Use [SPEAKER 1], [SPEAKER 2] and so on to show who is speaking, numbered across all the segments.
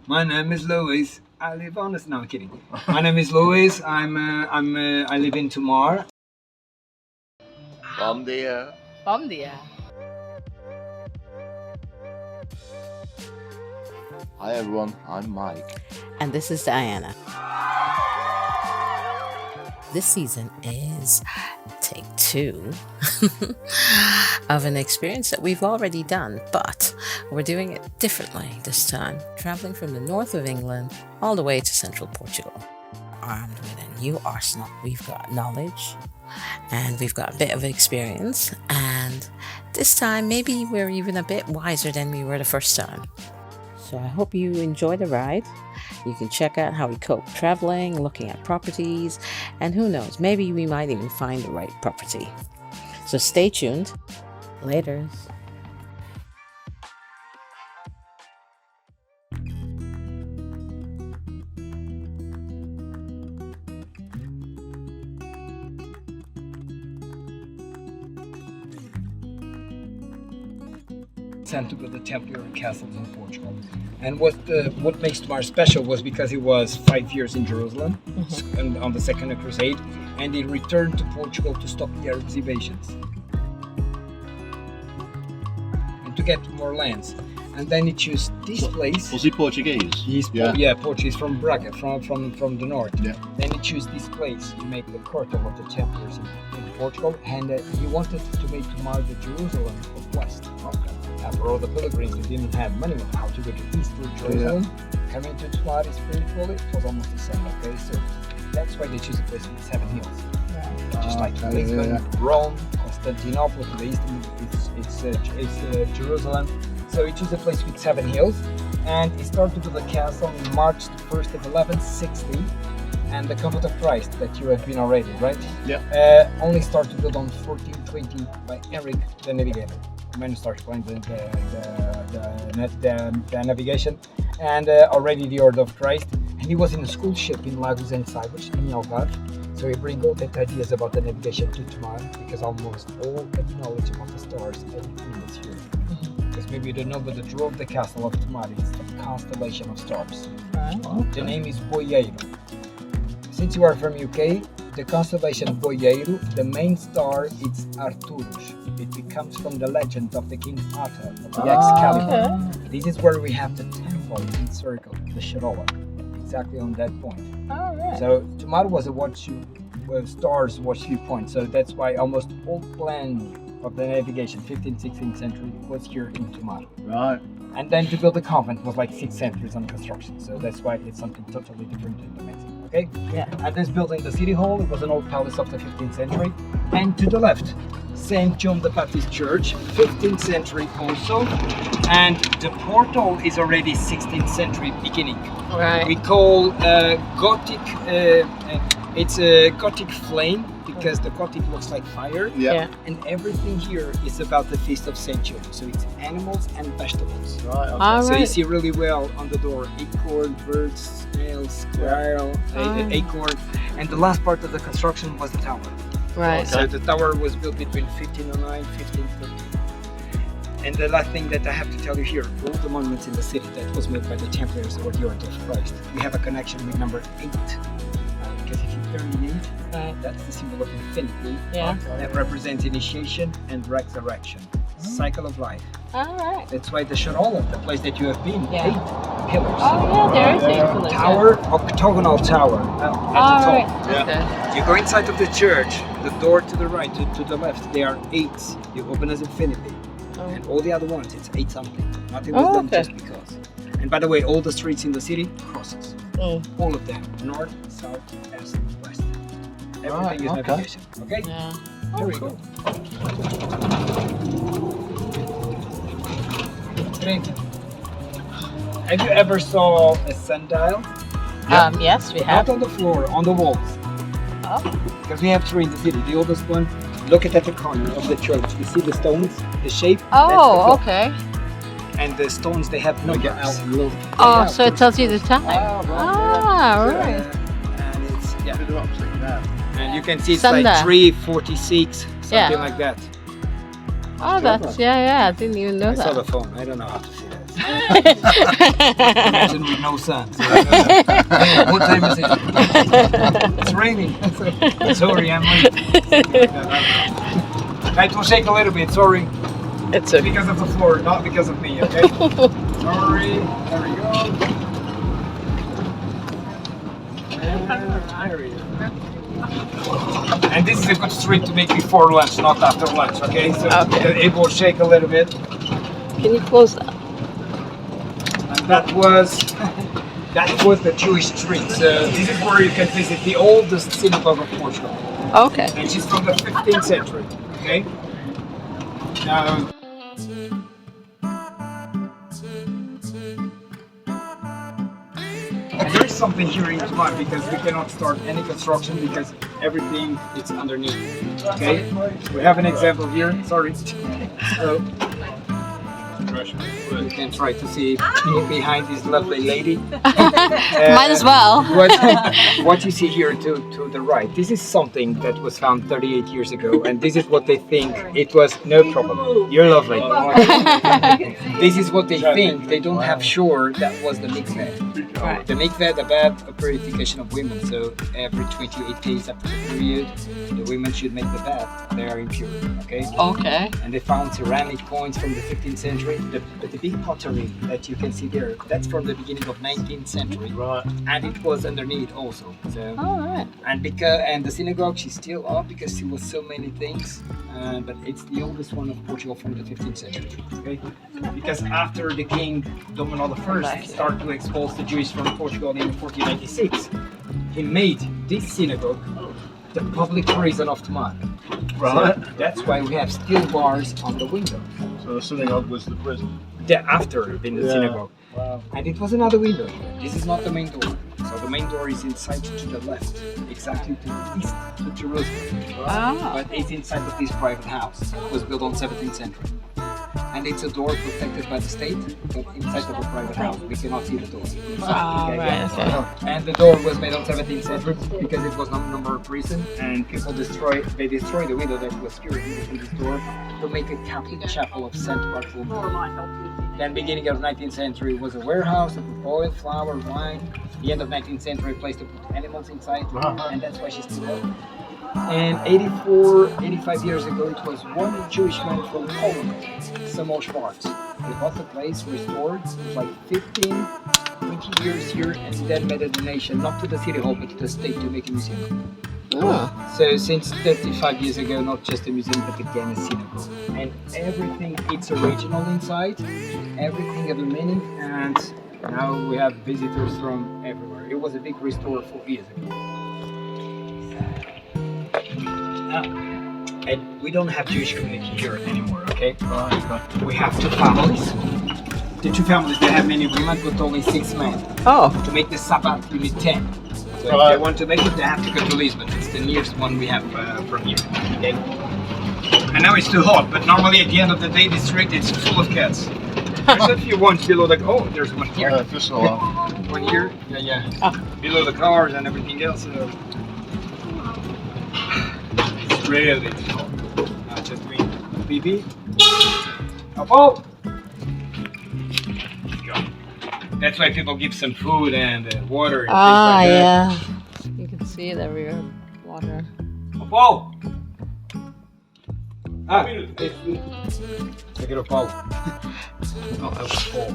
[SPEAKER 1] My name is Louis. I live on this. No, I'm kidding. My name is Louis. I live in Tomar.
[SPEAKER 2] Bom dia.
[SPEAKER 3] Bom dia.
[SPEAKER 2] Hi everyone, I'm Mike.
[SPEAKER 3] And this is Diana. This season is take 2 of an experience that we've already done, but we're doing it differently this time, traveling from the north of England all the way to central Portugal. Armed with a new arsenal, we've got knowledge and we've got a bit of experience, and this time maybe we're even a bit wiser than we were the first time. So I hope you enjoy the ride. You can check out how we cope traveling, looking at properties, and who knows, maybe we might even find the right property. So stay tuned. Laters.
[SPEAKER 1] Sent to build the Templar castles in Portugal. And what makes Tomar special was because he was 5 years in Jerusalem and on the Second Crusade, and he returned to Portugal to stop the Arabs' invasions and to get more lands. And then he chose this place.
[SPEAKER 2] Was he Portuguese?
[SPEAKER 1] He's Portuguese from Braga, from the north. Yeah. Then he chose this place to make the court of the Templars in Portugal, and he wanted to make Tomar the Jerusalem of West. For all the pilgrims who didn't have money on how to go to East to Jerusalem, coming to Tomar spiritually, it was almost the same. Okay, so that's why they choose a place with 7 hills. Just like Lisbon, Rome, Constantinople to the east, it's Jerusalem. So he chose a place with 7 hills, and he started with the castle on March the 1st of 1160, and the Comfort of Christ that you have been already, right?
[SPEAKER 2] Yeah.
[SPEAKER 1] Only started built on 1420 by Eric the Navigator. When he started playing the navigation, and already the Order of Christ, and he was in a school ship in Lagos and Cyprus in Algarve. So he bring all the ideas about the navigation to Tomar, because almost all the knowledge about the stars, everything is here. Because maybe you don't know, but the draw of the castle of Tomar is a constellation of stars. The name is Boieiro. Since you are from UK, the constellation Boieiro, the main star is Arcturus. It comes from the legend of the King Arthur of the Excalibur. Okay. This is where we have the temple in circle, the Sharola, exactly on that point.
[SPEAKER 3] Right.
[SPEAKER 1] So Tomar was a stars watch viewpoint. So that's why almost all plan of the navigation, 15th, 16th century, was here in Tomar.
[SPEAKER 2] Right.
[SPEAKER 1] And then to build a convent was like 6 centuries on construction. So that's why it's something totally different and amazing. Okay?
[SPEAKER 3] Yeah.
[SPEAKER 1] And this building, the city hall, it was an old palace of the 15th century. And to the left, St. John the Baptist Church, 15th century also. And the portal is already 16th century beginning.
[SPEAKER 3] Right.
[SPEAKER 1] We call Gothic, it's a Gothic flame, because the Gothic looks like fire.
[SPEAKER 3] Yeah.
[SPEAKER 1] And everything here is about the Feast of St. John. So it's animals and vegetables.
[SPEAKER 2] Right. Okay.
[SPEAKER 1] So you see really well on the door, acorn, birds, snails, squirrel, acorn. And the last part of the construction was the tower.
[SPEAKER 3] Right.
[SPEAKER 1] So the tower was built between 1509 and 1513. And the last thing that I have to tell you here, all the monuments in the city that was made by the Templars or the Order of Christ, we have a connection with number 8. Because if you turn 8, that's the symbol of infinity.
[SPEAKER 3] Yeah.
[SPEAKER 1] That represents initiation and resurrection. Cycle of life.
[SPEAKER 3] Alright.
[SPEAKER 1] That's why the Sharola, the place that you have been, 8 pillars.
[SPEAKER 3] Oh yeah, there is 8 pillars.
[SPEAKER 1] Tower, octagonal tower at the top.
[SPEAKER 2] Yeah.
[SPEAKER 1] You go inside of the church, the door to the right, to the left, they are 8. You open as infinity. And all the other ones, it's 8 something. Nothing was done just because. And by the way, all the streets in the city, crosses. All of them. North, south, east, west. Everything is navigation. Okay?
[SPEAKER 3] Yeah.
[SPEAKER 1] Here we go. Great. Have you ever saw a sundial?
[SPEAKER 3] Yes, we
[SPEAKER 1] But
[SPEAKER 3] have.
[SPEAKER 1] not on the floor, on the walls. Because we have 3 in the city. The oldest one, look at the corner of the church. You see the stones, the shape?
[SPEAKER 3] Oh, okay.
[SPEAKER 1] And the stones, they have numbers.
[SPEAKER 3] Oh, so it tells you the time. Right.
[SPEAKER 1] And it's, yeah.
[SPEAKER 2] Put it upside down.
[SPEAKER 1] And you can see it's
[SPEAKER 3] Sunday.
[SPEAKER 1] like 346, something like that.
[SPEAKER 3] Oh, that's, I didn't even know
[SPEAKER 1] I saw
[SPEAKER 3] that.
[SPEAKER 1] the phone. I don't know how to see that. Imagine with no sun. So, hey, what time is it? It's raining. Sorry, I'm late. It will shake a little bit, sorry.
[SPEAKER 3] It's okay.
[SPEAKER 1] Because of the floor, not because of me, okay? Sorry, there we go. And this is a good street to make before lunch, not after lunch, okay? So it will shake a little bit.
[SPEAKER 3] Can you close that?
[SPEAKER 1] And that was the Jewish street. So this is where you can visit the oldest synagogue of Portugal.
[SPEAKER 3] Okay.
[SPEAKER 1] And she's from the 15th century, okay? Now, and there is something here in Tomar because we cannot start any construction because everything is underneath. Okay, we have an example here. Sorry. So you can try to see behind this lovely lady.
[SPEAKER 3] Might as well.
[SPEAKER 1] What you see here to the right, this is something that was found 38 years ago, and this is what they think it was. No problem. You're lovely. This is what they think. They don't have sure that was the mikveh.
[SPEAKER 3] Right.
[SPEAKER 1] The mikveh, the bath, a purification of women. So every 28 days after the period, the women should make the bath. They are impure. Okay.
[SPEAKER 3] Okay.
[SPEAKER 1] And they found ceramic coins from the 15th century. But the big pottery that you can see there, that's from the beginning of 19th century.
[SPEAKER 2] Right.
[SPEAKER 1] And it was underneath also. So.
[SPEAKER 3] All right.
[SPEAKER 1] And the synagogue, she's still up because it was so many things. But it's the oldest one of Portugal from the 15th century. Okay. Because after the king Domino I started to expose the Jews from Portugal in 1496, he made this synagogue the public prison of Tomar.
[SPEAKER 2] Right.
[SPEAKER 1] So that's why we have steel bars on the windows.
[SPEAKER 2] So the synagogue was the prison.
[SPEAKER 1] After in the synagogue.
[SPEAKER 2] Wow.
[SPEAKER 1] And it was another window. This is not the main door. So the main door is inside to the left, exactly to the east, to Jerusalem.
[SPEAKER 3] Ah.
[SPEAKER 1] But it's inside of this private house. It was built on 17th century. And it's a door protected by the state, but inside of a private house. We cannot see the door.
[SPEAKER 3] Okay.
[SPEAKER 1] And the door was made on 17th century because it was no longer a prison, and people destroyed the window that was secured in this door to make a Catholic chapel of Saint Bartholomew. Then beginning of 19th century was a warehouse to put oil, flour, wine. The end of 19th century, a place to put animals inside, and that's why she's still there. And 85 years ago, it was one Jewish man from Poland, Samuel Schwartz. He bought the place, restored, it was like 15, 20 years here, and then made a donation, not to the city hall, but to the state to make a museum.
[SPEAKER 3] Oh.
[SPEAKER 1] So since 35 years ago, not just a museum, but again a synagogue. And everything, it's original inside, everything has a meaning, and now we have visitors from everywhere. It was a big restore 4 years ago. And we don't have Jewish community here anymore, okay? We have two families. The two families, they have many women, but only 6 men.
[SPEAKER 3] Oh.
[SPEAKER 1] To make the Sabbath, we need 10. So if they want to make it, they have to go to Lisbon. It's the nearest one we have from here, okay? And now it's too hot, but normally at the end of the day, this street is full of cats. There's a few ones below the, there's one here.
[SPEAKER 2] Just a lot.
[SPEAKER 1] One here, below the cars and everything else. It's really hot. Just doing BB. Up. That's why people give some food and water and things like that.
[SPEAKER 3] Yeah. You can see it everywhere. Water.
[SPEAKER 1] Paulo! Take it up, Paulo. No, I was Paul.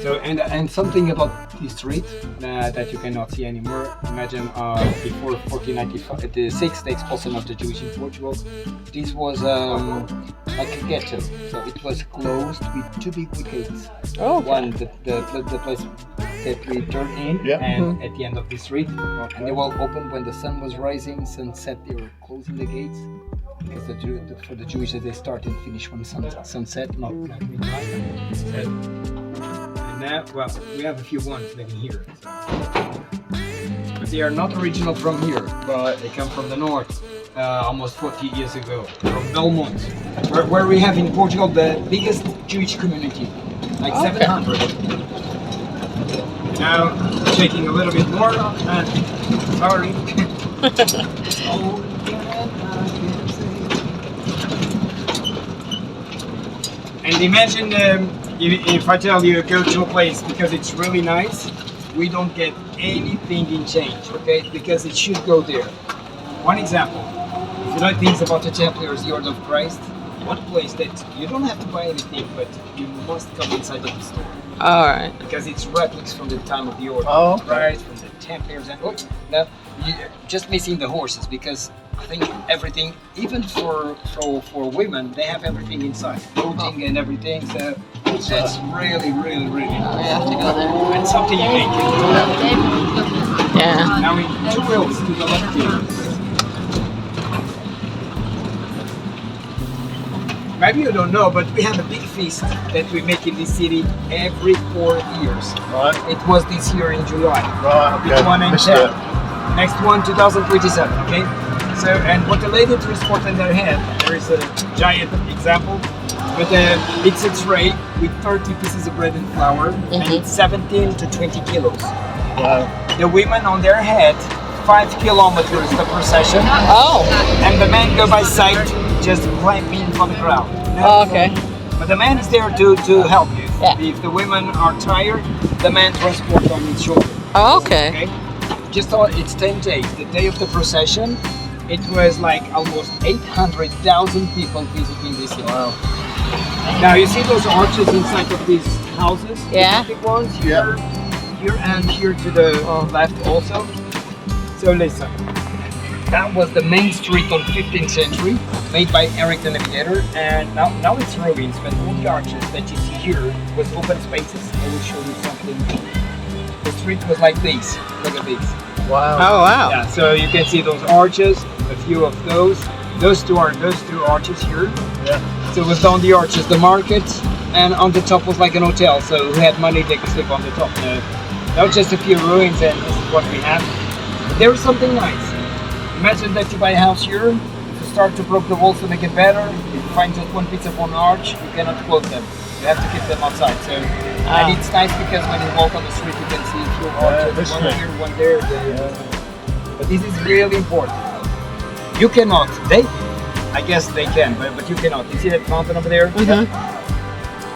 [SPEAKER 1] So, and something about this street that you cannot see anymore. Imagine before 1495, the 6th expulsion of the Jews in Portugal, this was like a ghetto. So it was closed with 2 big wickets.
[SPEAKER 3] Oh, okay.
[SPEAKER 1] One, the place that we turned in, and at the end of the street. And they were open when the sun was rising, sunset, they were closing the gates. Because for the Jewish, they start and finish when sunset, not midnight. And now, well, we have a few ones living here. But they are not original from here, but they come from the north, almost 40 years ago, from Belmont, where we have in Portugal the biggest Jewish community, like 700. Now, shaking a little bit more, sorry. And imagine if I tell you go to a place because it's really nice, we don't get anything in change, okay? Because it should go there. One example, if you know things about the Templars, the Order of Christ, one place that you don't have to buy anything, but you must come inside of the store.
[SPEAKER 3] All right.
[SPEAKER 1] Because it's replicas from the time of the Order
[SPEAKER 2] Oh,
[SPEAKER 1] of Christ, from the Templars, and now you just missing the horses because I think everything, even for women, they have everything inside, clothing and everything. So that's really, really, really
[SPEAKER 3] We
[SPEAKER 1] nice.
[SPEAKER 3] have to go there.
[SPEAKER 1] And something unique.
[SPEAKER 3] Yeah.
[SPEAKER 1] Now in two wheels to the left here. Maybe you don't know, but we have a big feast that we make in this city every 4 years.
[SPEAKER 2] Right.
[SPEAKER 1] It was this year in July.
[SPEAKER 2] Right.
[SPEAKER 1] Which
[SPEAKER 2] Okay.
[SPEAKER 1] one in
[SPEAKER 2] Missed
[SPEAKER 1] 10?
[SPEAKER 2] it.
[SPEAKER 1] Next one, 2027, okay? So, and what the lady transport in their hand, there is a giant example, but it's a tray with 30 pieces of bread and flour, and it's 17 to 20 kilos.
[SPEAKER 2] Wow.
[SPEAKER 1] The women on their head, 5 kilometers the procession,
[SPEAKER 3] Oh.
[SPEAKER 1] and the men go by sight, just climbing for the crowd.
[SPEAKER 3] Oh, okay.
[SPEAKER 1] But the man is there to help you.
[SPEAKER 3] Yeah.
[SPEAKER 1] If the women are tired, the man transport on his shoulder.
[SPEAKER 3] Oh, okay.
[SPEAKER 1] Okay? Just on it's 10 days. The day of the procession, it was like almost 800,000 people visiting this city.
[SPEAKER 2] Wow.
[SPEAKER 1] Now you see those arches inside of these houses?
[SPEAKER 3] Yeah.
[SPEAKER 1] The big ones
[SPEAKER 2] Yeah.
[SPEAKER 1] here and here to the left also. So listen, that was the main street on 15th century, made by Eric the Navigator, and now it's ruins, but all the arches that you see here was open spaces. I will show you something. The street was like this. Look at this.
[SPEAKER 2] Wow.
[SPEAKER 3] Oh, wow.
[SPEAKER 1] Yeah, so you can see those arches, a few of those. Those two arches here.
[SPEAKER 2] Yeah.
[SPEAKER 1] So it was down the arches, the market, and on the top was like an hotel. So who had money, they could sleep on the top. That was just a few ruins, and this is what we have. But there was something nice. Imagine that you buy a house here, if you start to break the walls to make it better, if you find just one piece of one arch, you cannot close them. You have to keep them outside. So, and it's nice because when you walk on the street, you can see a few arches,
[SPEAKER 2] this
[SPEAKER 1] one
[SPEAKER 2] way.
[SPEAKER 1] here, one there. But this is really important. You cannot, I guess they can, but you cannot. You see that fountain over there?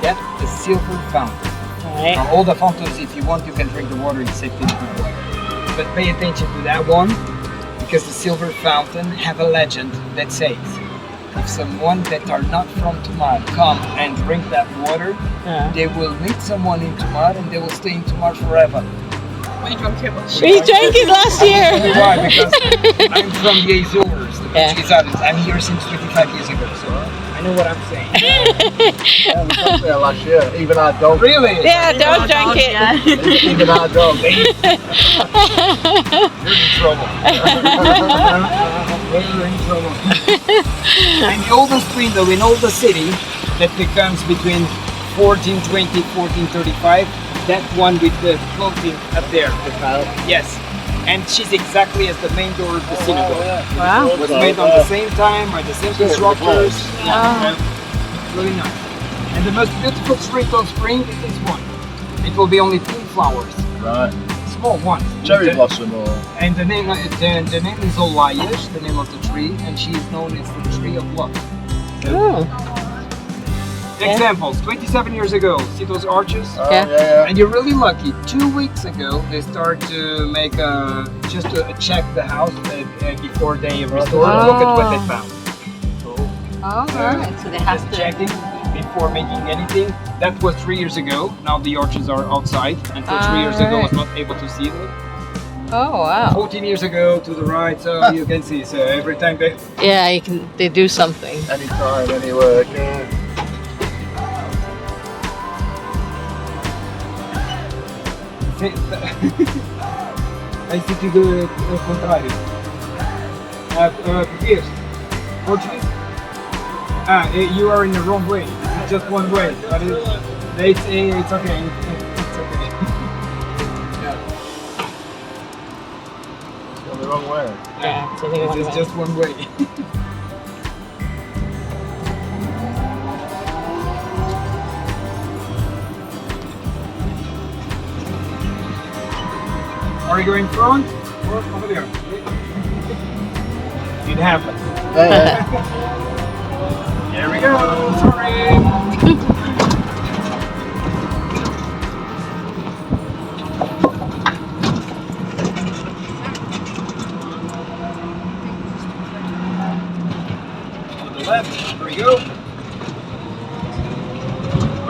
[SPEAKER 1] That's the silver fountain.
[SPEAKER 3] Right.
[SPEAKER 1] Now, all the fountains, if you want, you can drink the water in safety. But pay attention to that one, because the silver fountain have a legend that says, if someone that are not from Tomar come and drink that water, they will meet someone in Tomar and they will stay in Tomar forever.
[SPEAKER 3] We drank it last year.
[SPEAKER 1] Why? Because I'm from the Azores, the
[SPEAKER 3] Yeah.
[SPEAKER 1] Portuguese Islands. I'm here since 25 years ago, so I know what I'm saying.
[SPEAKER 2] Yeah, we got there last year. Even our dog.
[SPEAKER 1] Really?
[SPEAKER 3] Yeah, don't drink it.
[SPEAKER 2] Even our dog.
[SPEAKER 1] You're in trouble. You're in trouble. And the oldest window in all the city that becomes between 1420, 1435, that one with the clothing up there. Yes. And she's exactly as the main door of the synagogue.
[SPEAKER 3] Wow.
[SPEAKER 1] It was made on the same time by the same constructors. Yeah, really nice. And the most beautiful street on spring is this one. It will be only pink flowers,
[SPEAKER 2] Right.
[SPEAKER 1] small ones.
[SPEAKER 2] Cherry
[SPEAKER 1] The-
[SPEAKER 2] blossom or.
[SPEAKER 1] And the name is Olayesh, the name of the tree, and she is known as the tree of love.
[SPEAKER 3] Oh.
[SPEAKER 1] Examples, 27 years ago, see those arches?
[SPEAKER 2] Oh,
[SPEAKER 3] Yeah.
[SPEAKER 2] yeah.
[SPEAKER 1] And you're really lucky. 2 weeks ago, they start to make just to check the house before they restore.
[SPEAKER 3] Oh.
[SPEAKER 1] Look at what they found.
[SPEAKER 3] All right. So they have
[SPEAKER 1] Just
[SPEAKER 3] to.
[SPEAKER 1] checking before making anything. That was 3 years ago. Now the arches are outside, and for 3 years ago, I was not able to see them.
[SPEAKER 3] Oh, wow.
[SPEAKER 1] 14 years ago to the right, so you can see. So every time they
[SPEAKER 3] Yeah, you can. They do something.
[SPEAKER 2] Anytime, anywhere.
[SPEAKER 1] Aí se fica ao contrário. Português. Portuguese? You are in the wrong way. It's just one way. But it's okay. It's okay. Yeah.
[SPEAKER 2] Going the wrong way.
[SPEAKER 3] Yeah, so they want
[SPEAKER 1] It's
[SPEAKER 3] to-
[SPEAKER 1] just one way. Are you going front or over there? It happens.
[SPEAKER 2] Yeah.
[SPEAKER 1] Here we go. Sorry.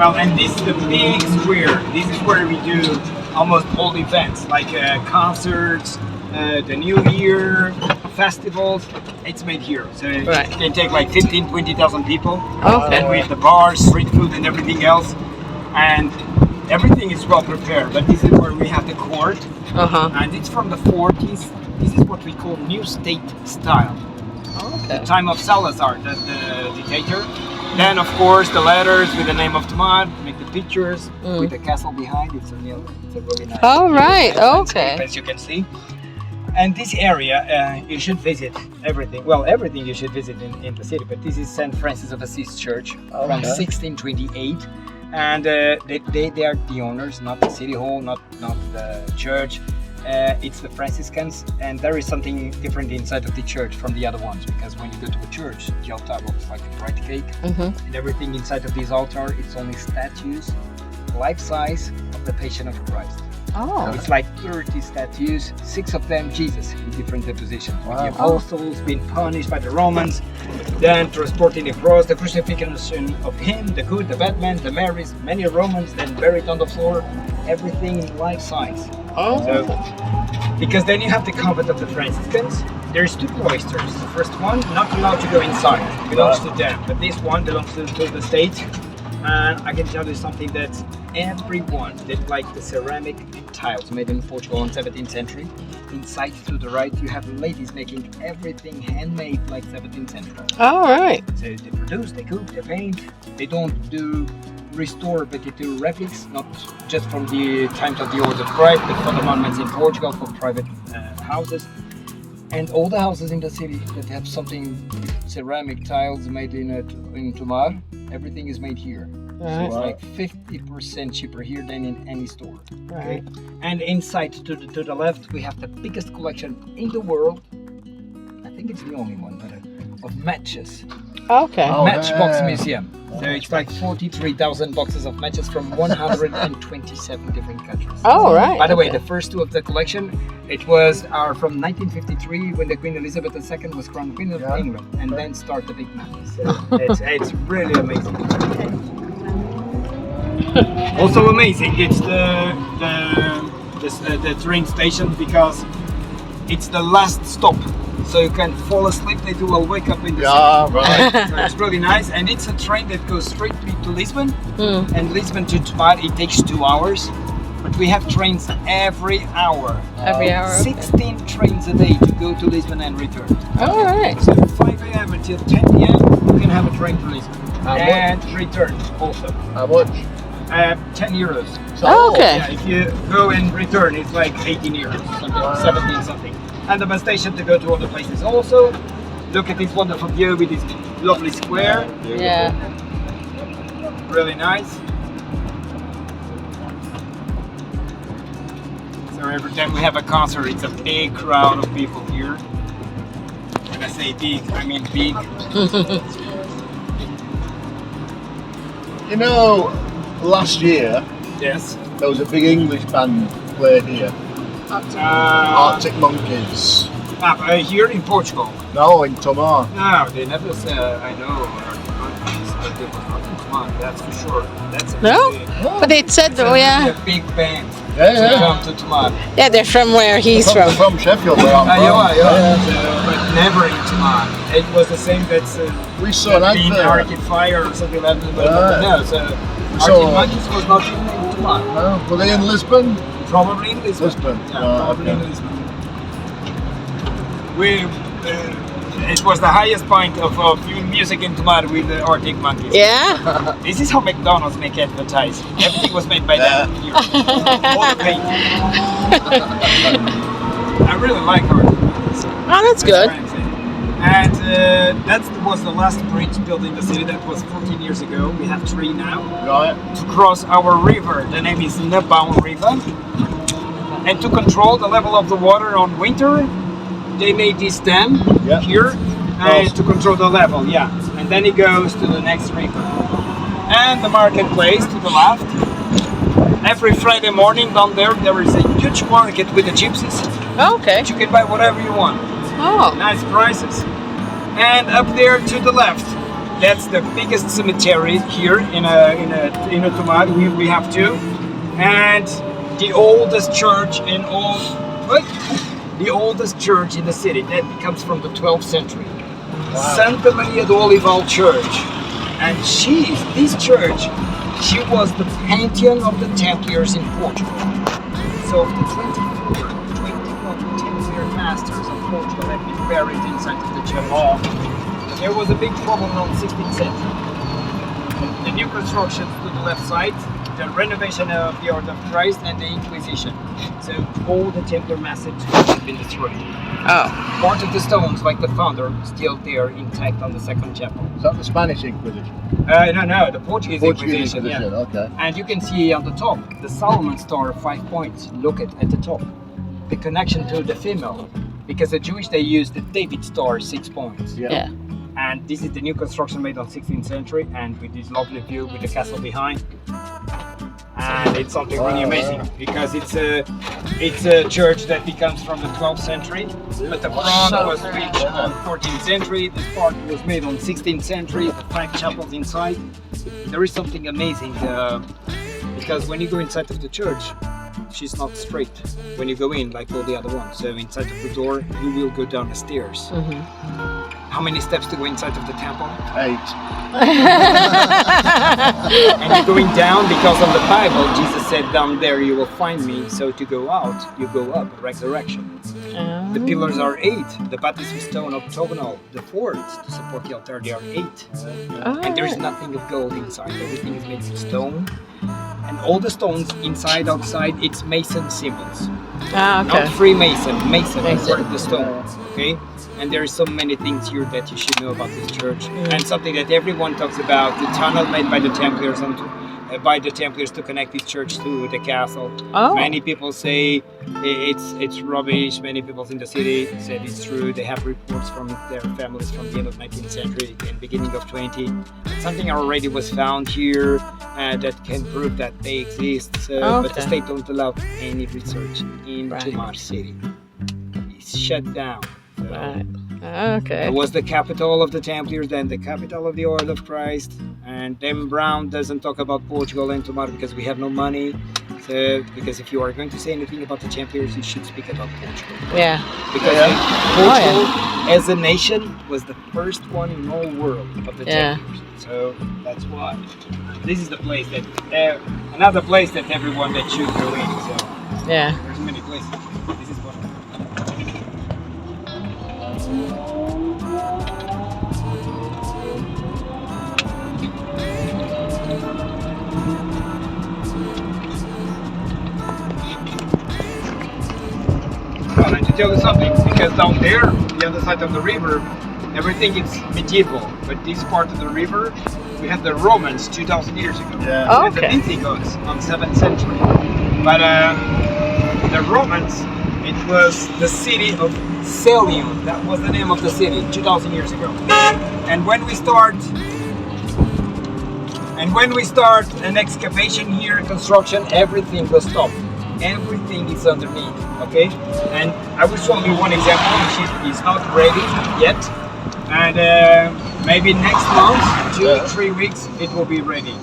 [SPEAKER 1] Well, and this is the big square. This is where we do almost all events, like concerts, the New Year, festivals. It's made here. So it can take like 15, 20,000 people.
[SPEAKER 3] Okay.
[SPEAKER 1] With the bars, street food and everything else. And everything is well prepared. But this is where we have the court. And it's from the 40s. This is what we call New State style.
[SPEAKER 3] Okay.
[SPEAKER 1] The time of Salazar, the dictator. Then, of course, the letters with the name of Tomar, make the pictures with the castle behind. It's a really nice.
[SPEAKER 3] All right.
[SPEAKER 1] landscape,
[SPEAKER 3] Okay.
[SPEAKER 1] as you can see. And this area, you should visit everything. Well, everything you should visit in the city. But this is St. Francis of Assisi Church from 1628. And they are the owners, not the city hall, not the church. It's the Franciscans, and there is something different inside of the church from the other ones, because when you go to a church, the altar looks like a bright cake, and everything inside of this altar, it's only statues, life size, of the Passion of Christ.
[SPEAKER 3] Oh.
[SPEAKER 1] It's like 30 statues, 6 of them Jesus in different positions. With the
[SPEAKER 2] Wow.
[SPEAKER 1] apostles being punished by the Romans, then transporting the cross, the crucifixion of him, the good, the bad man, the Marys, many Romans, then buried on the floor, everything in life size. So, because then you have the convent of the Franciscans. There's 2 cloisters. The first one, not allowed to go inside, belongs to them. But this one belongs to the state. And I can tell you something that everyone did, like the ceramic tiles made in Portugal in 17th century. Inside to the right, you have ladies making everything handmade like 17th century.
[SPEAKER 3] All right.
[SPEAKER 1] So they produce, they cook, they paint. They don't do restore, but they do replics, not just from the times of the Order of Christ, but for the monuments in Portugal, for private houses. And all the houses in the city that have something ceramic tiles made in Tomar, everything is made here. So it's like 50% cheaper here than in any store.
[SPEAKER 3] Right.
[SPEAKER 1] And inside to the left, we have the biggest collection in the world. I think it's the only one, but of matches.
[SPEAKER 3] Okay.
[SPEAKER 2] Oh,
[SPEAKER 1] Matchbox
[SPEAKER 2] yeah.
[SPEAKER 1] Museum. So it's like 43,000 boxes of matches from 127 different countries.
[SPEAKER 3] Oh, right.
[SPEAKER 1] By the way,
[SPEAKER 3] okay.
[SPEAKER 1] the first 2 of the collection, it was from 1953 when the Queen Elizabeth II was crowned Queen of England, and then start the big madness. It's really amazing. Also amazing, it's the train station, because it's the last stop. So you can fall asleep, they will wake up in the
[SPEAKER 2] Yeah,
[SPEAKER 1] city.
[SPEAKER 2] right.
[SPEAKER 1] So it's really nice, and it's a train that goes straight to Lisbon, and Lisbon to Tomar, it takes 2 hours. But we have trains every hour.
[SPEAKER 3] Every hour. Okay.
[SPEAKER 1] 16 trains a day to go to Lisbon and return.
[SPEAKER 3] All right.
[SPEAKER 1] So 5 a.m. until 10 p.m. you can have a train to Lisbon. And return also.
[SPEAKER 2] How much?
[SPEAKER 1] 10 euros.
[SPEAKER 2] So,
[SPEAKER 3] Oh, okay.
[SPEAKER 1] Yeah, if you go and return, it's like 18 euros, something, 17 something. And the bus station to go to other places also. Look at this wonderful view with this lovely square.
[SPEAKER 3] Yeah.
[SPEAKER 1] Really nice. So every time we have a concert, it's a big crowd of people here. When I say big, I mean big.
[SPEAKER 2] You know, last year
[SPEAKER 1] Yes.
[SPEAKER 2] there was a big English band played here. Arctic Monkeys.
[SPEAKER 1] Here in Portugal.
[SPEAKER 2] No, in Tomar.
[SPEAKER 1] No, they never say, I know. Come on, that's for sure. That's a
[SPEAKER 3] No?
[SPEAKER 1] big,
[SPEAKER 3] But it said,
[SPEAKER 1] a big band
[SPEAKER 2] Yeah,
[SPEAKER 1] to
[SPEAKER 2] yeah.
[SPEAKER 1] come to Tomar.
[SPEAKER 3] yeah, they're from where he's
[SPEAKER 2] From,
[SPEAKER 3] from.
[SPEAKER 2] from Sheffield, where I'm from.
[SPEAKER 1] But never in Tomar. It was the same that's
[SPEAKER 2] We saw an
[SPEAKER 1] been
[SPEAKER 2] advert.
[SPEAKER 1] Arctic Fire or something like that. But
[SPEAKER 2] Right.
[SPEAKER 1] no, so
[SPEAKER 2] So-
[SPEAKER 1] Arctic Monkeys was not even in Tomar.
[SPEAKER 2] No, were they in Lisbon?
[SPEAKER 1] Probably in Lisbon.
[SPEAKER 2] Lisbon.
[SPEAKER 1] Yeah,
[SPEAKER 2] Oh,
[SPEAKER 1] probably
[SPEAKER 2] okay.
[SPEAKER 1] in Lisbon. It was the highest point of music in Tomar with the Arctic Monkeys.
[SPEAKER 3] Yeah.
[SPEAKER 1] This is how McDonald's make advertise. Everything was made by them here. All the paint. I really like Arctic Monkeys.
[SPEAKER 3] Oh, that's good.
[SPEAKER 1] what I'm saying. And that was the last bridge built in the city. That was 14 years ago. We have 3 now.
[SPEAKER 2] Right.
[SPEAKER 1] To cross our river. The name is Nebaun River. And to control the level of the water on winter, they made this dam here to control the level, and then it goes to the next river. And the marketplace to the left. Every Friday morning down there is a huge market with the gypsies.
[SPEAKER 3] Okay.
[SPEAKER 1] You can buy whatever you want.
[SPEAKER 3] Oh.
[SPEAKER 1] Nice prices. And up there to the left, That's the biggest cemetery here in Tomar. We have two, and the oldest church in all. What? The oldest church in the city that comes from the 12th century.
[SPEAKER 2] Wow.
[SPEAKER 1] Santa Maria do Olival Church, and this church, she was the pantheon of the Templars in Portugal. So the 21 Templar masters of Portugal have been buried inside of the church. There was a big problem around the 16th century. The new constructions to the left side, the renovation of the Order of Christ, and the Inquisition. So all the Templar masters have been destroyed.
[SPEAKER 3] Oh.
[SPEAKER 1] Part of the stones, like the founder, still there intact on the second chapel.
[SPEAKER 2] Is that the Spanish Inquisition?
[SPEAKER 1] No, the Portuguese Inquisition. Yeah.
[SPEAKER 2] Okay.
[SPEAKER 1] And you can see on the top the Solomon star, 5 points. Look at the top. The connection to the female. Because the Jewish, they use the David star, 6 points.
[SPEAKER 3] Yeah.
[SPEAKER 1] And this is the new construction made on 16th century, and with this lovely view with the castle behind. And it's something really amazing because it's a church that becomes from the 12th century, but the front was reached on 14th century. This part was made on 16th century. The 5 chapels inside. There is something amazing because when you go inside of the church, she's not straight when you go in like all the other ones. So inside of the door, you will go down the stairs. How many steps to go inside of the temple?
[SPEAKER 2] 8.
[SPEAKER 1] And you're going down because on the Bible, Jesus said, down there you will find me. So to go out, you go up, resurrection. The pillars are 8. The baptism stone octagonal, the 4th to support the altar, they are 8. And there's nothing of gold inside. Everything is made of stone. And all the stones inside, outside, it's Mason symbols. Not Freemason, Mason is part of the stone. Okay? And there are so many things here that you should know about this church. And something that everyone talks about, the tunnel made by the Templars and to connect this church to the castle. Many people say it's rubbish. Many people in the city said it's true. They have reports from their families from the end of 19th century and beginning of 20. Something already was found here that can prove that they exist. But the state don't allow any research in Tomar city. It's shut down.
[SPEAKER 3] Okay.
[SPEAKER 1] It was the capital of the Templars, then the capital of the Order of Christ. And then Brown doesn't talk about Portugal and Tomar because we have no money. So, because if you are going to say anything about the Templars, you should speak about Portugal.
[SPEAKER 3] Yeah.
[SPEAKER 1] Because Portugal, as a nation, was the first one in the whole world of the Templars. So that's why. This is the place that another place that everyone that should go in. So there's many places. This is one. I want to tell you something, because down there, the other side of the river, everything is medieval, but this part of the river, we had the Romans 2,000 years ago. And the Visigoths on 7th century. But the Romans, it was the city of Celium. That was the name of the city 2,000 years ago. And when we start an excavation here, construction, everything will stop. Everything is underneath, okay? And I will show you one example, which is not ready yet. And maybe next month, 2-3 weeks, it will be ready.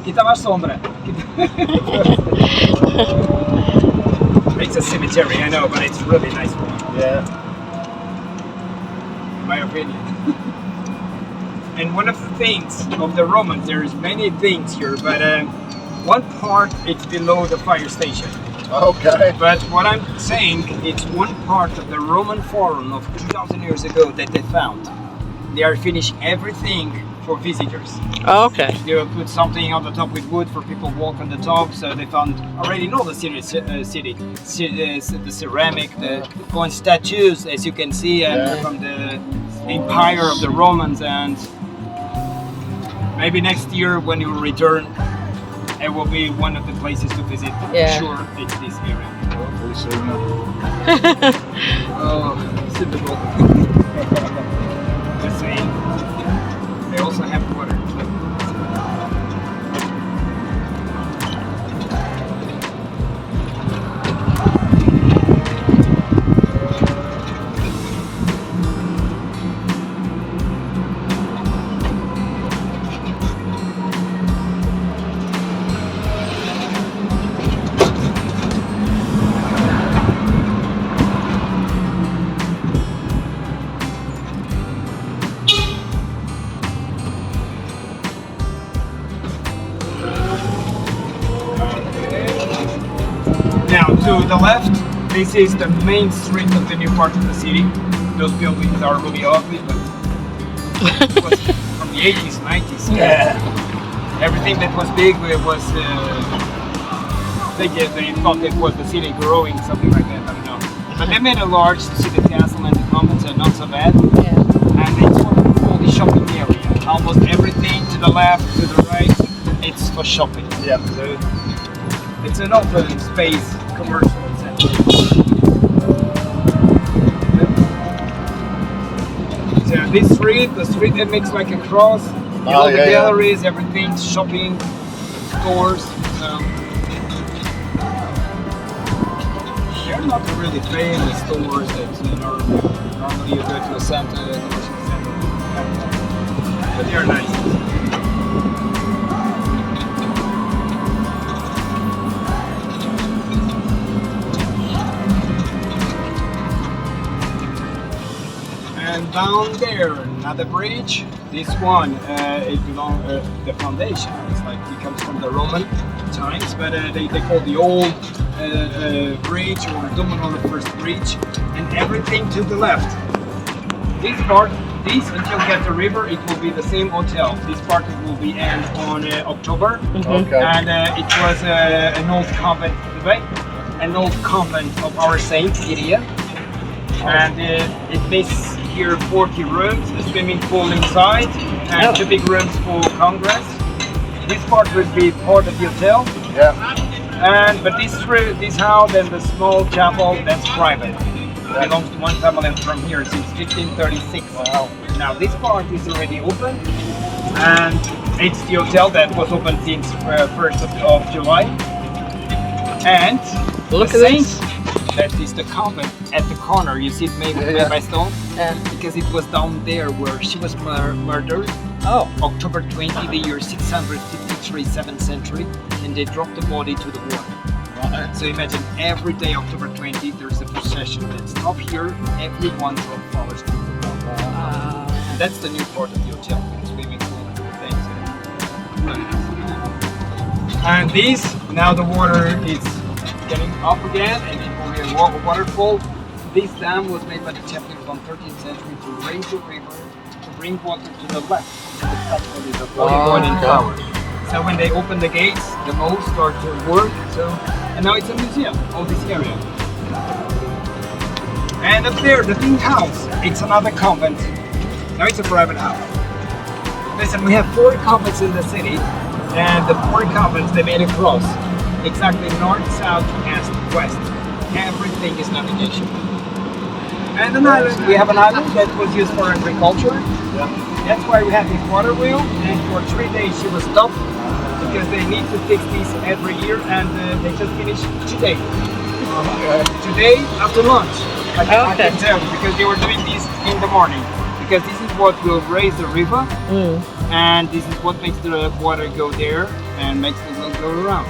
[SPEAKER 1] Kita mais sombra. It's a cemetery, I know, but it's a really nice one. In my opinion. And one of the things of the Romans, there's many things here, but one part it's below the fire station.
[SPEAKER 2] Okay.
[SPEAKER 1] But what I'm saying, it's one part of the Roman Forum of 2,000 years ago that they found. They are finishing everything for visitors. They will put something on the top with wood for people to walk on the top. So they found already in all the city, the ceramic, the bronze statues, as you can see, from the empire of the Romans. And maybe next year when you return, it will be one of the places to visit. I'm sure it's this area.
[SPEAKER 2] Hopefully soon.
[SPEAKER 1] Oh, typical. Just saying. They also have water. Now to the left, this is the main street of the new part of the city. Those buildings are really ugly, but it was from the 80s, 90s.
[SPEAKER 2] Yeah.
[SPEAKER 1] Everything that was big was they thought it was the city growing, something like that. I don't know. But they made it large to see the castle and the convents, and not so bad.
[SPEAKER 3] Yeah.
[SPEAKER 1] And it's what we call the shopping area. Almost everything to the left, to the right, it's for shopping.
[SPEAKER 2] Yeah.
[SPEAKER 1] So it's an open space, commercial center. So this street, the street that makes like a cross, all the galleries, everything, shopping, stores. So they're not the really famous stores that normally you go to a center, commercial center, but they're nice. And down there, another bridge. This one, it belongs the foundation. It's like it comes from the Roman times, but they call the old bridge or Domino the first bridge, and everything to the left. This part, until you get the river, it will be the same hotel. This part it will be end on October,
[SPEAKER 2] Okay.
[SPEAKER 1] and it was an old convent, an old convent of our saint Iria, and it makes here 40 rooms, a swimming pool inside, and 2 big rooms for congress. This part will be part of the hotel.
[SPEAKER 2] Yeah.
[SPEAKER 1] But this house and the small chapel, that's private. It belongs to one family from here since 1536.
[SPEAKER 2] Wow.
[SPEAKER 1] Now this part is already open, and it's the hotel that was open since 1st of July. And
[SPEAKER 3] Look
[SPEAKER 1] the
[SPEAKER 3] at
[SPEAKER 1] saint,
[SPEAKER 3] this.
[SPEAKER 1] that is the convent at the corner. You see it made by stone?
[SPEAKER 3] Yeah.
[SPEAKER 1] Because it was down there where she was murdered.
[SPEAKER 3] Oh.
[SPEAKER 1] October 20, the year 653, 7th century, and they dropped the body to the water.
[SPEAKER 2] Right.
[SPEAKER 1] So imagine every day, October 20, there's a procession that stop here, everyone drop flowers to the water. And that's the new part of the hotel, the swimming pool and things. And this, now the water is getting up again, and it will be a waterfall. This dam was made by the Templars on 13th century to raise the river, to bring water to the left, to the platform is a boiling tower. So when they open the gates, the moats start to work. So, and now it's a museum, all this area. And up there, the pink house, it's another convent. Now it's a private house. Listen, we have 4 convents in the city, and the 4 convents, they made a cross. Exactly north, south, east, west. Everything is navigation. And an island, we have an island that was used for agriculture.
[SPEAKER 2] Yeah.
[SPEAKER 1] That's why we have this water wheel, and for 3 days she was stopped because they need to fix these every year, and they just finished today. Today after lunch. I can tell because they were doing this in the morning, because this is what will raise the river, and this is what makes the water go there and makes the wheel go around.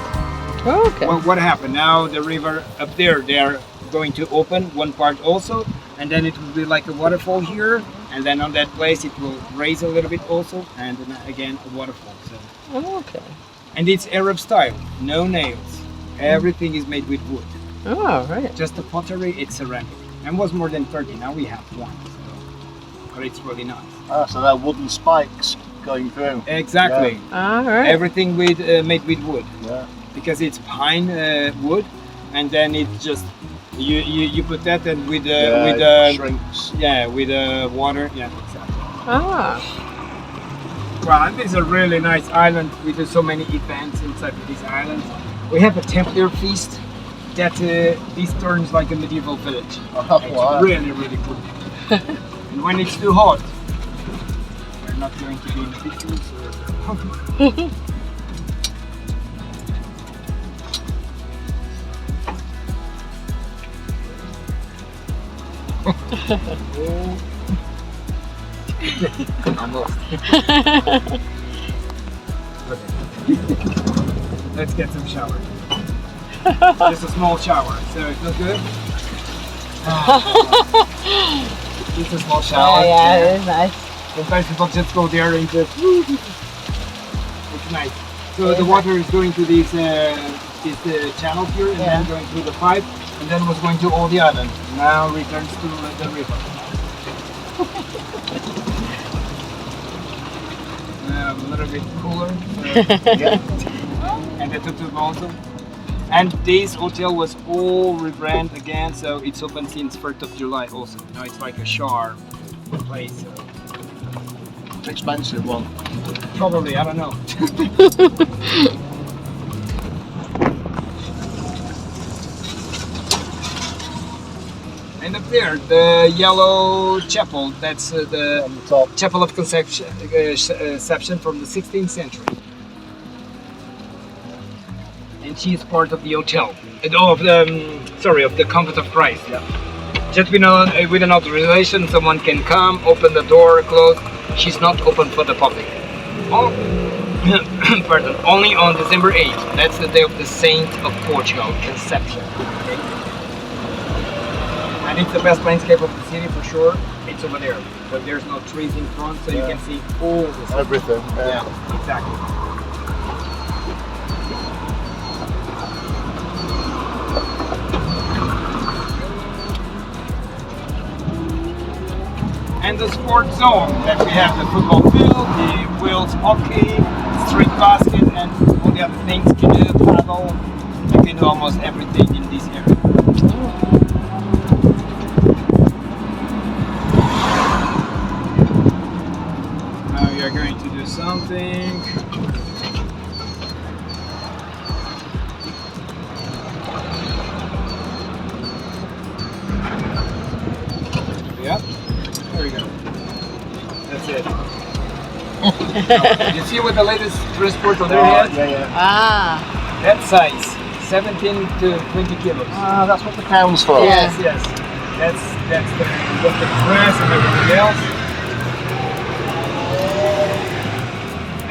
[SPEAKER 3] Okay.
[SPEAKER 1] Well, what happened now? The river up there, they are going to open one part also, and then it will be like a waterfall here, and then on that place it will raise a little bit also, and then again a waterfall. So.
[SPEAKER 3] Okay.
[SPEAKER 1] And it's Arab style, no nails. Everything is made with wood.
[SPEAKER 3] Oh, right.
[SPEAKER 1] Just the pottery, it's ceramic. And was more than 30. Now we have 1. So. But it's really nice.
[SPEAKER 2] Ah, so they're wooden spikes going through.
[SPEAKER 1] Exactly.
[SPEAKER 3] All right.
[SPEAKER 1] Everything with made with wood.
[SPEAKER 2] Yeah.
[SPEAKER 1] Because it's pine wood, and then it just you put that and with
[SPEAKER 2] shrinks.
[SPEAKER 1] Yeah, with water. Yeah, exactly.
[SPEAKER 3] Ah.
[SPEAKER 1] Well, and this is a really nice island. We do so many events inside of this island. We have a Templar feast that this turns like a medieval village.
[SPEAKER 2] Oh,
[SPEAKER 1] It's
[SPEAKER 2] wow.
[SPEAKER 1] really, really cool. And when it's too hot, we're not going to be in the pictures. Almost. Let's get some shower. Just a small shower, so it feels good. Just a small shower.
[SPEAKER 3] Yeah, it is nice.
[SPEAKER 1] Sometimes people just go there and just. It's nice. So the water is going to these this channel here, and then going through the pipe, and then was going to all the island. Now returns to the river. A little bit cooler. And the tuk-tuk also. And this hotel was all rebranded again, so it's open since 1st of July also. Now it's like a shower place. So.
[SPEAKER 2] Expensive one.
[SPEAKER 1] Probably, I don't know. And up there, the yellow chapel, that's the
[SPEAKER 2] On the top.
[SPEAKER 1] Chapel of Conception from the 16th century. And she is part of the hotel, of the Convent of Christ. Yeah. Just with an authorization, someone can come, open the door, close. She's not open for the public. Pardon, only on December 8th. That's the day of the Saint of Portugal, Conception. And it's the best landscape of the city for sure. It's over there, but there's no trees in front, so you can see all this.
[SPEAKER 2] Everything.
[SPEAKER 1] Yeah, exactly. And the sports zone that we have: the football field, the wheels hockey, street basket, and all the other things. Canoe, paddle. You can do almost everything in this area. Now we are going to do something. Yeah. There we go. That's it. You see what the latest transport on their head?
[SPEAKER 2] Yeah.
[SPEAKER 3] Ah,
[SPEAKER 1] That size, 17 to 20 kilos.
[SPEAKER 2] Ah, that's what the pound's for.
[SPEAKER 1] Yes. That's the with the press and everything else.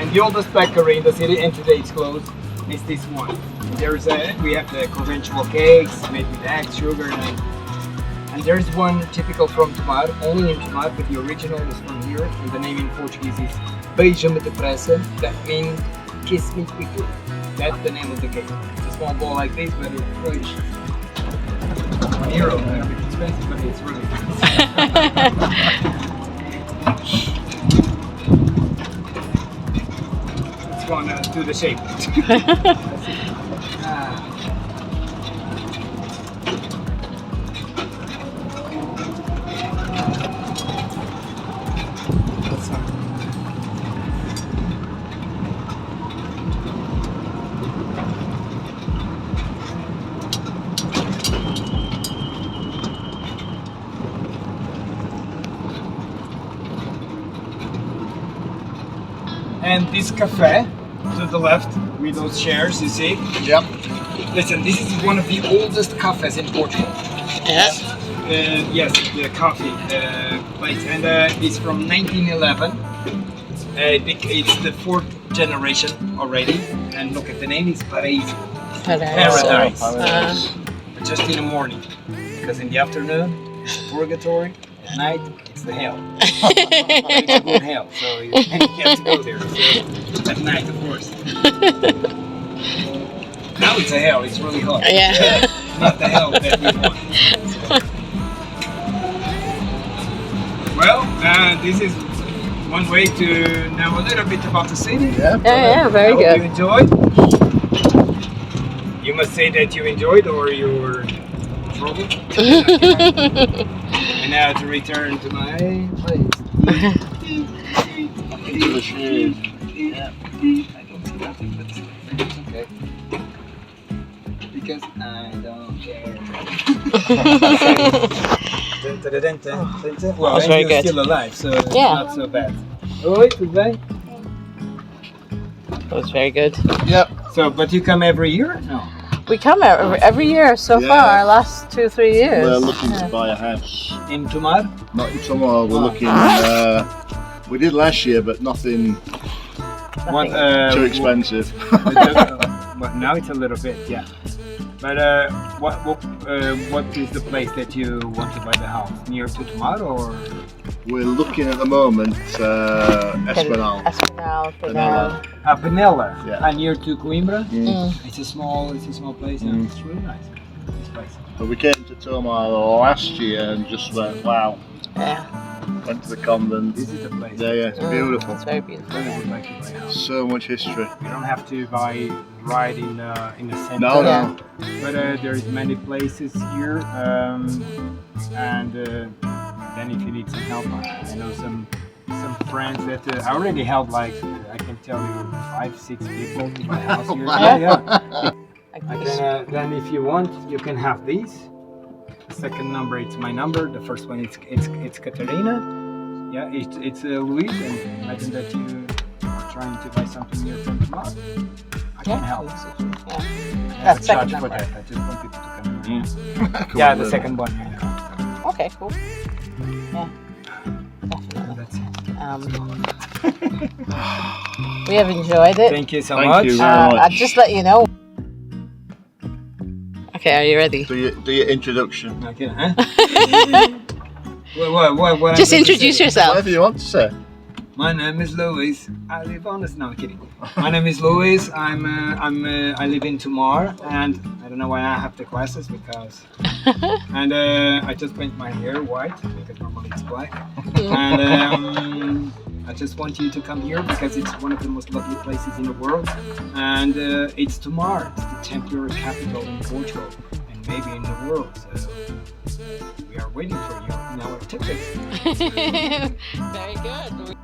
[SPEAKER 1] And the oldest bakery in the city, and today it's closed, is this one. We have the conventional cakes made with eggs, sugar, and there's one typical from Tomar, only in Tomar, but the original is from here, and the name in Portuguese is Beija-me depressa, that means kiss me quickly. That's the name of the cake. It's a small ball like this, but it's really €1, a bit expensive, but it's really nice. It's going to do the shape. And this cafe to the left with those chairs, you see?
[SPEAKER 2] Yep.
[SPEAKER 1] Listen, this is one of the oldest cafes in Portugal.
[SPEAKER 3] yes.
[SPEAKER 1] Yes, the coffee place, and it's from 1911. It's the 4th generation already, and look at the name, it's Paraíso. Paradise. Just in the morning, because in the afternoon it's purgatory, at night it's the hell. It's a good hell, so you can't go there. So at night, of course. Now it's a hell, it's really hot.
[SPEAKER 3] Yeah.
[SPEAKER 1] Not the hell that we want. Well, this is one way to know a little bit about the city.
[SPEAKER 2] Yeah.
[SPEAKER 3] Very
[SPEAKER 1] I hope you enjoyed. You must say that you enjoyed, or you were in trouble. And now to return to my place.
[SPEAKER 2] Into the shoes.
[SPEAKER 1] Yeah. I don't see nothing, but it's okay. Because I don't care. Well,
[SPEAKER 3] That's
[SPEAKER 1] and
[SPEAKER 3] very
[SPEAKER 1] you're
[SPEAKER 3] good.
[SPEAKER 1] still alive, so it's
[SPEAKER 3] Yeah.
[SPEAKER 1] not so bad. Oi, tudo bem?
[SPEAKER 3] That was very good.
[SPEAKER 2] Yep.
[SPEAKER 1] So, but you come every year? No.
[SPEAKER 3] We come every year so
[SPEAKER 2] Yeah.
[SPEAKER 3] far, last 2-3 years.
[SPEAKER 2] We're looking
[SPEAKER 3] Yeah.
[SPEAKER 2] to buy a house.
[SPEAKER 1] In Tomar?
[SPEAKER 2] Not in tomorrow. We're looking. We did last year, but nothing
[SPEAKER 1] What,
[SPEAKER 2] too expensive.
[SPEAKER 1] But now it's a little bit, yeah. But what is the place that you want to buy the house? Near to Tomar or?
[SPEAKER 2] We're looking at the moment Espinal.
[SPEAKER 3] Espinal,
[SPEAKER 2] Penella.
[SPEAKER 1] Penella,
[SPEAKER 2] Yeah.
[SPEAKER 1] near to Coimbra.
[SPEAKER 2] Mm.
[SPEAKER 1] It's a small place.
[SPEAKER 2] Mm.
[SPEAKER 1] It's really nice. This place.
[SPEAKER 2] But we came to Tomar last year and just went, wow.
[SPEAKER 3] Yeah.
[SPEAKER 2] Went to the convent.
[SPEAKER 1] This is the place.
[SPEAKER 2] Yeah, it's beautiful.
[SPEAKER 3] It's very beautiful.
[SPEAKER 1] Really would like to buy a house.
[SPEAKER 2] So much history.
[SPEAKER 1] You don't have to buy right in the center.
[SPEAKER 2] No,
[SPEAKER 3] Yeah.
[SPEAKER 2] no.
[SPEAKER 1] But there's many places here, and then if you need some help, I know some friends that I already helped. Like I can tell you 5-6 people to buy a house here.
[SPEAKER 3] Yeah.
[SPEAKER 1] And then if you want, you can have these. The second number, it's my number. The first one, it's Katarina. Yeah, it's Louise, and imagine that you are trying to buy something here from Tomar. I can help.
[SPEAKER 3] Yeah.
[SPEAKER 1] I
[SPEAKER 3] That's
[SPEAKER 1] charge
[SPEAKER 3] second
[SPEAKER 1] for
[SPEAKER 3] number.
[SPEAKER 1] that. I just want people to come in.
[SPEAKER 2] Cool.
[SPEAKER 1] Yeah, the second one. Yeah.
[SPEAKER 3] Okay, cool. Yeah. Definitely.
[SPEAKER 1] That's it.
[SPEAKER 3] We have enjoyed it.
[SPEAKER 1] Thank you so
[SPEAKER 2] Thank
[SPEAKER 1] much.
[SPEAKER 2] you very much.
[SPEAKER 3] I'll just let you know. Okay, are you ready?
[SPEAKER 2] Do your introduction.
[SPEAKER 1] Okay, huh? what
[SPEAKER 3] Just
[SPEAKER 1] I'm going to
[SPEAKER 3] introduce
[SPEAKER 1] say.
[SPEAKER 3] yourself.
[SPEAKER 2] Whatever you want to say.
[SPEAKER 1] My name is Louis. I live on this. No, I'm kidding. My name is Louis. I live in Tomar, and I don't know why I have the glasses because. And I just paint my hair white because normally it's black. And I just want you to come here because it's one of the most lovely places in the world, and it's Tomar. It's the temporary capital in Portugal and maybe in the world. So we are waiting for you in our tickets.
[SPEAKER 3] Very good.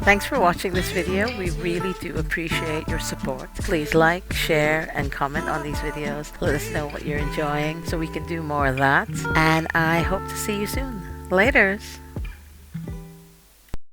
[SPEAKER 3] Thanks for watching this video. We really do appreciate your support. Please like, share, and comment on these videos. Let us know what you're enjoying so we can do more of that. And I hope to see you soon. Laters.